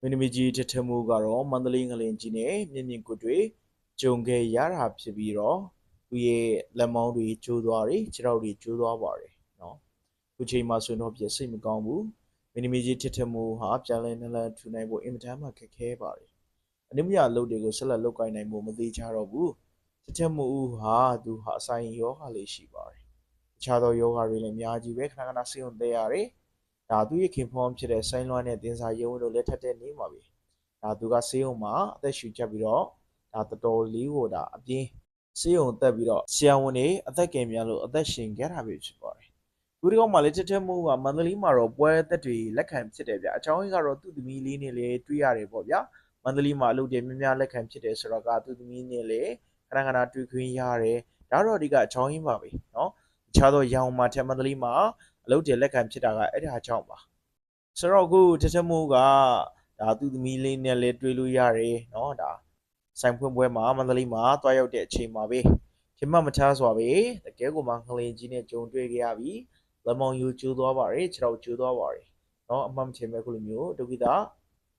မင်းသမီးကြီးထထမှုကတော့မန္တလေးငလင်ကြီးနဲ့မြင့်မြင့်ကွတ်တွေကြုံခဲ့ရတာဖြစ်ပြီးတော့သူရဲ့လက်မောင်းတွေကျိုးသွားတယ်ခြေထောက်တွေကျိုးသွားပါတယ်နော်ခုချိန်မှာဆိုတော့ပြစိတ်မကောင်းဘူးမင်းသမီးကြီးထထမှုဟာပြန်လဲနလန်ထူနိုင်ဖို့အင်မတန်မှခက်ခဲပါတယ်အနည်းမရအလုပ်တွေကိုဆက်လက်လုပ်ကိုင်နိုင်ဖို့မသေးချတော့ဘူးထထမှုဟာသူဟာအဆိုင်ယောဂလေးရှိပါတယ်တခြားသောယောဂတွေလည်းအများကြီးပဲခဏခဏဆေးရုံတက်ရတယ်ဒါသူရဲ့ခင်ဖောင်းဖြစ်တဲ့ဆိုင်းလွှမ်းတဲ့တင်စာရုံးတို့လက်ထက်တဲ့နေမှာပဲဒါသူကဆေးရုံမှာအသက်ရှူကျပ်ပြီးတော့ဒါတော်တော်လေးကိုဒါအပြင်းဆေးရုံတက်ပြီးတော့ဆရာဝန်တွေအသက်ကယ်များလို့အသက်ရှင်ခဲ့တာပဲဖြစ်ပါတယ်ဒီကောင်မှလည်းတက်တက်မှုကမန္တလေးမှာတော့ပွဲသက်တွေလက်ခံဖြစ်တယ်ဗျအချောင်းကြီးကတော့သူ့သမီးလေးနဲ့လည်းတွေ့ရတယ်ပေါ့ဗျာမန္တလေးမှာအလုပ်တွေများများလက်ခံဖြစ်တယ်ဆိုတော့ကသူ့သမီးနဲ့လည်းခဏခဏတွေ့ခွင့်ရတယ်ဒါတော့ဒီကအချောင်းကြီးပါပဲเนาะတခြားသောရောင်မှာထက်မန္တလေးမှာအလုပ်တွေလက်ခံဖြစ်တာကအဲ့ဒါကြောင့်ပါဆိုတော့အခုထထမှုကဒါသူ့သမီးလေးနဲ့လည်းတွေ့လို့ရတယ်เนาะဒါဆိုင်ဖွင့်ပွဲမှာမန္တလေးမှာတွားရောက်တဲ့အချိန်မှာပဲခင်မမချားစွာပဲတကယ်ကိုမှငလင်ကြီးနဲ့ကြုံတွေ့ခဲ့ရပြီးလက်မောင်ယူကျိုးသွားပါတယ်ခြေထောက်ကျိုးသွားပါတယ်เนาะအမှန်မထင်ပဲခုလိုမျိုးဒုက္ခိတ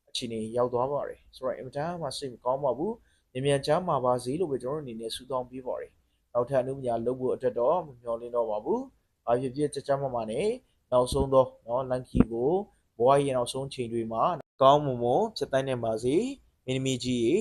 အခြေအနေရောက်သွားပါတယ်ဆိုတော့အင်မတန်မှစိတ်မကောင်းပါဘူးမြန်ချမ်းပါပါစေလို့ပဲကျွန်တော်တို့အနေနဲ့ဆုတောင်းပေးပါတယ်နောက်ထပ်အမှုများလုပ်ဖို့အတွက်တော့မမျှော်လင့်တော့ပါဘူးဘာဖြစ်ဖြစ်ကြမမာနဲ့နောက်ဆုံးတော့เนาะလန်ကီကိုဘဝရဲ့နောက်ဆုံးချိန်တွေမှာကောင်းမွန်ဖြတ်တိုင်းနိုင်ပါစေမင်းသမီးကြီး